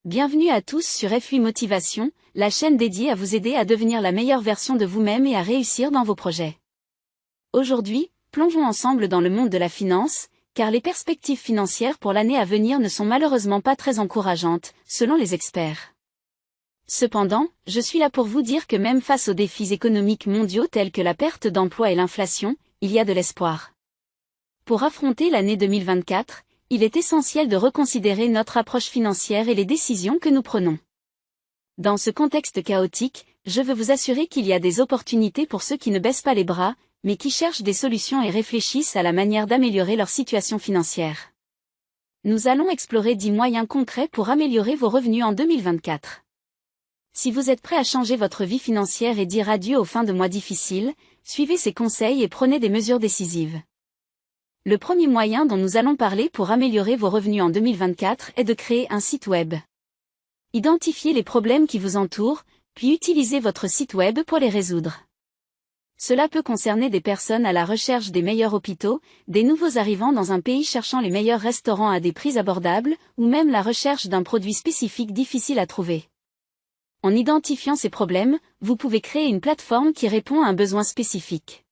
Bienvenue à tous sur F8 Motivation, la chaîne dédiée à vous aider à devenir la meilleure version de vous-même et à réussir dans vos projets. Aujourd'hui, plongeons ensemble dans le monde de la finance, car les perspectives financières pour l'année à venir ne sont malheureusement pas très encourageantes, selon les experts. Cependant, je suis là pour vous dire que même face aux défis économiques mondiaux tels que la perte d'emploi et l'inflation, il y a de l'espoir. Pour affronter l'année 2024, il est essentiel de reconsidérer notre approche financière et les décisions que nous prenons. Dans ce contexte chaotique, je veux vous assurer qu'il y a des opportunités pour ceux qui ne baissent pas les bras, mais qui cherchent des solutions et réfléchissent à la manière d'améliorer leur situation financière. Nous allons explorer 10 moyens concrets pour améliorer vos revenus en 2024. Si vous êtes prêt à changer votre vie financière et dire adieu aux fins de mois difficiles, suivez ces conseils et prenez des mesures décisives. Le premier moyen dont nous allons parler pour améliorer vos revenus en 2024 est de créer un site web. Identifiez les problèmes qui vous entourent, puis utilisez votre site web pour les résoudre. Cela peut concerner des personnes à la recherche des meilleurs hôpitaux, des nouveaux arrivants dans un pays cherchant les meilleurs restaurants à des prix abordables, ou même la recherche d'un produit spécifique difficile à trouver. En identifiant ces problèmes, vous pouvez créer une plateforme qui répond à un besoin spécifique.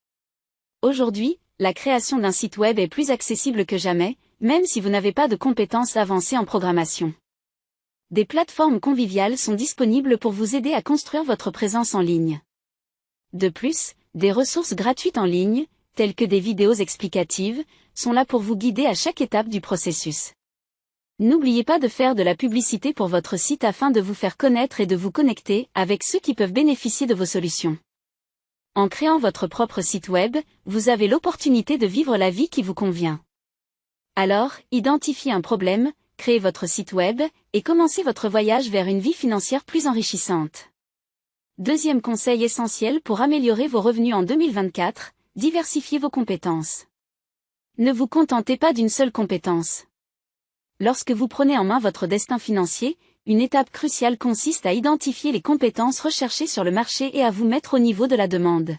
Aujourd'hui, la création d'un site web est plus accessible que jamais, même si vous n'avez pas de compétences avancées en programmation. Des plateformes conviviales sont disponibles pour vous aider à construire votre présence en ligne. De plus, des ressources gratuites en ligne, telles que des vidéos explicatives, sont là pour vous guider à chaque étape du processus. N'oubliez pas de faire de la publicité pour votre site afin de vous faire connaître et de vous connecter avec ceux qui peuvent bénéficier de vos solutions. En créant votre propre site web, vous avez l'opportunité de vivre la vie qui vous convient. Alors, identifiez un problème, créez votre site web, et commencez votre voyage vers une vie financière plus enrichissante. Deuxième conseil essentiel pour améliorer vos revenus en 2024, diversifiez vos compétences. Ne vous contentez pas d'une seule compétence. Lorsque vous prenez en main votre destin financier, une étape cruciale consiste à identifier les compétences recherchées sur le marché et à vous mettre au niveau de la demande.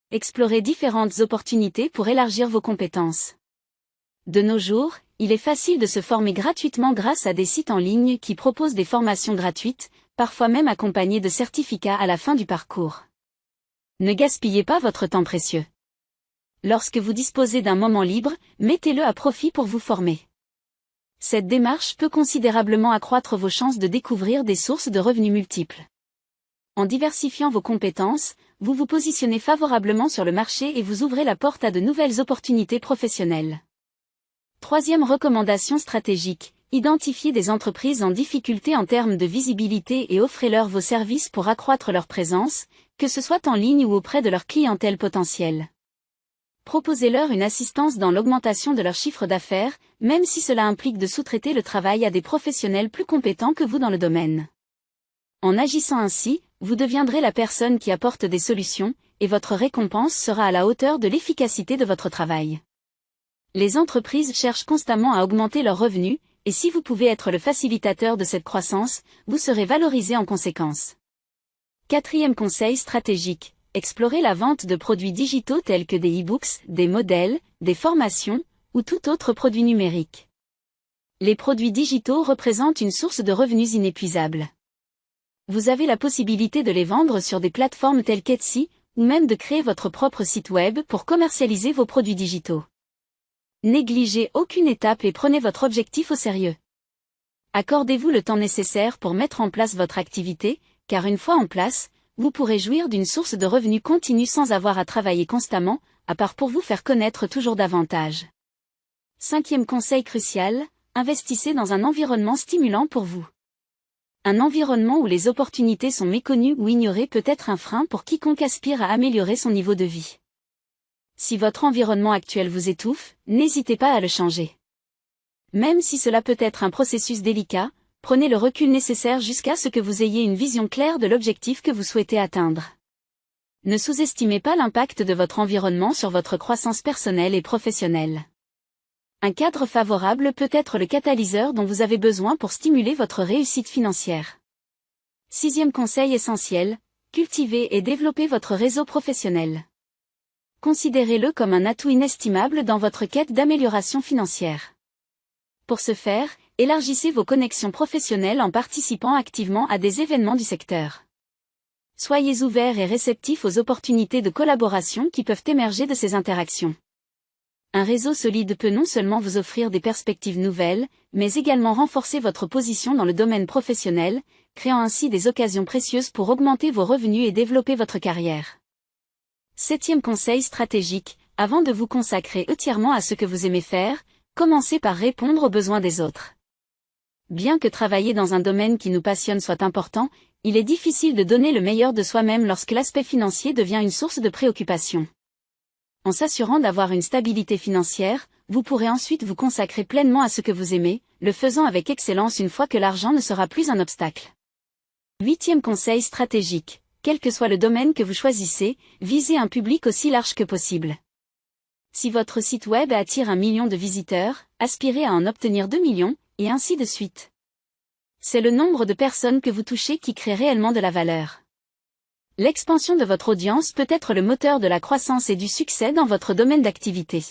Explorez différentes opportunités pour élargir vos compétences. De nos jours, il est facile de se former gratuitement grâce à des sites en ligne qui proposent des formations gratuites, parfois même accompagnées de certificats à la fin du parcours. Ne gaspillez pas votre temps précieux. Lorsque vous disposez d'un moment libre, mettez-le à profit pour vous former. Cette démarche peut considérablement accroître vos chances de découvrir des sources de revenus multiples. En diversifiant vos compétences, vous vous positionnez favorablement sur le marché et vous ouvrez la porte à de nouvelles opportunités professionnelles. Troisième recommandation stratégique, identifiez des entreprises en difficulté en termes de visibilité et offrez-leur vos services pour accroître leur présence, que ce soit en ligne ou auprès de leur clientèle potentielle. Proposez-leur une assistance dans l'augmentation de leur chiffre d'affaires, même si cela implique de sous-traiter le travail à des professionnels plus compétents que vous dans le domaine. En agissant ainsi, vous deviendrez la personne qui apporte des solutions, et votre récompense sera à la hauteur de l'efficacité de votre travail. Les entreprises cherchent constamment à augmenter leurs revenus, et si vous pouvez être le facilitateur de cette croissance, vous serez valorisé en conséquence. Quatrième conseil stratégique. Explorez la vente de produits digitaux tels que des e-books, des modèles, des formations, ou tout autre produit numérique. Les produits digitaux représentent une source de revenus inépuisable. Vous avez la possibilité de les vendre sur des plateformes telles qu'Etsy, ou même de créer votre propre site web pour commercialiser vos produits digitaux. Négligez aucune étape et prenez votre objectif au sérieux. Accordez-vous le temps nécessaire pour mettre en place votre activité, car une fois en place, vous pourrez jouir d'une source de revenus continue sans avoir à travailler constamment, à part pour vous faire connaître toujours davantage. Cinquième conseil crucial, investissez dans un environnement stimulant pour vous. Un environnement où les opportunités sont méconnues ou ignorées peut être un frein pour quiconque aspire à améliorer son niveau de vie. Si votre environnement actuel vous étouffe, n'hésitez pas à le changer. Même si cela peut être un processus délicat, prenez le recul nécessaire jusqu'à ce que vous ayez une vision claire de l'objectif que vous souhaitez atteindre. Ne sous-estimez pas l'impact de votre environnement sur votre croissance personnelle et professionnelle. Un cadre favorable peut être le catalyseur dont vous avez besoin pour stimuler votre réussite financière. Sixième conseil essentiel, cultivez et développez votre réseau professionnel. Considérez-le comme un atout inestimable dans votre quête d'amélioration financière. Pour ce faire, Élargissez vos connexions professionnelles en participant activement à des événements du secteur. Soyez ouverts et réceptifs aux opportunités de collaboration qui peuvent émerger de ces interactions. Un réseau solide peut non seulement vous offrir des perspectives nouvelles, mais également renforcer votre position dans le domaine professionnel, créant ainsi des occasions précieuses pour augmenter vos revenus et développer votre carrière. 7e conseil stratégique, avant de vous consacrer entièrement à ce que vous aimez faire, commencez par répondre aux besoins des autres. Bien que travailler dans un domaine qui nous passionne soit important, il est difficile de donner le meilleur de soi-même lorsque l'aspect financier devient une source de préoccupation. En s'assurant d'avoir une stabilité financière, vous pourrez ensuite vous consacrer pleinement à ce que vous aimez, le faisant avec excellence une fois que l'argent ne sera plus un obstacle. 8e conseil stratégique, quel que soit le domaine que vous choisissez, visez un public aussi large que possible. Si votre site web attire 1 million de visiteurs, aspirez à en obtenir 2 millions, et ainsi de suite. C'est le nombre de personnes que vous touchez qui crée réellement de la valeur. L'expansion de votre audience peut être le moteur de la croissance et du succès dans votre domaine d'activité.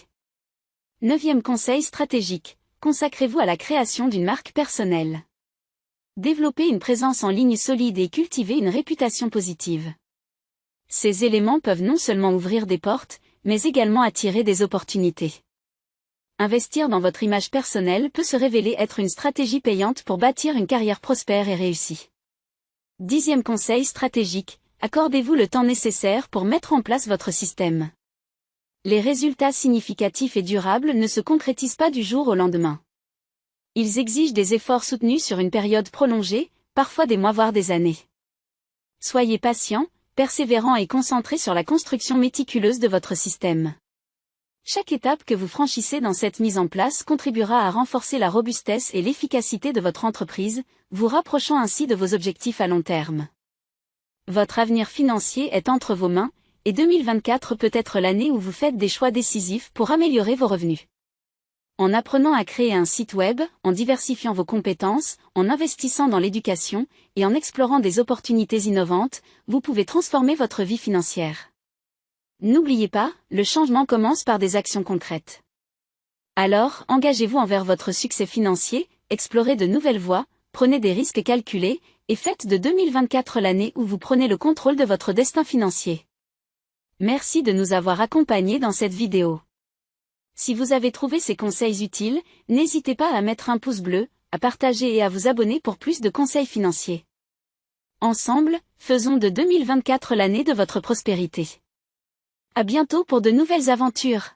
9e conseil stratégique, consacrez-vous à la création d'une marque personnelle. Développez une présence en ligne solide et cultivez une réputation positive. Ces éléments peuvent non seulement ouvrir des portes, mais également attirer des opportunités. Investir dans votre image personnelle peut se révéler être une stratégie payante pour bâtir une carrière prospère et réussie. 10e conseil stratégique, accordez-vous le temps nécessaire pour mettre en place votre système. Les résultats significatifs et durables ne se concrétisent pas du jour au lendemain. Ils exigent des efforts soutenus sur une période prolongée, parfois des mois voire des années. Soyez patient, persévérant et concentré sur la construction méticuleuse de votre système. Chaque étape que vous franchissez dans cette mise en place contribuera à renforcer la robustesse et l'efficacité de votre entreprise, vous rapprochant ainsi de vos objectifs à long terme. Votre avenir financier est entre vos mains, et 2024 peut être l'année où vous faites des choix décisifs pour améliorer vos revenus. En apprenant à créer un site web, en diversifiant vos compétences, en investissant dans l'éducation, et en explorant des opportunités innovantes, vous pouvez transformer votre vie financière. N'oubliez pas, le changement commence par des actions concrètes. Alors, engagez-vous envers votre succès financier, explorez de nouvelles voies, prenez des risques calculés, et faites de 2024 l'année où vous prenez le contrôle de votre destin financier. Merci de nous avoir accompagnés dans cette vidéo. Si vous avez trouvé ces conseils utiles, n'hésitez pas à mettre un pouce bleu, à partager et à vous abonner pour plus de conseils financiers. Ensemble, faisons de 2024 l'année de votre prospérité. À bientôt pour de nouvelles aventures.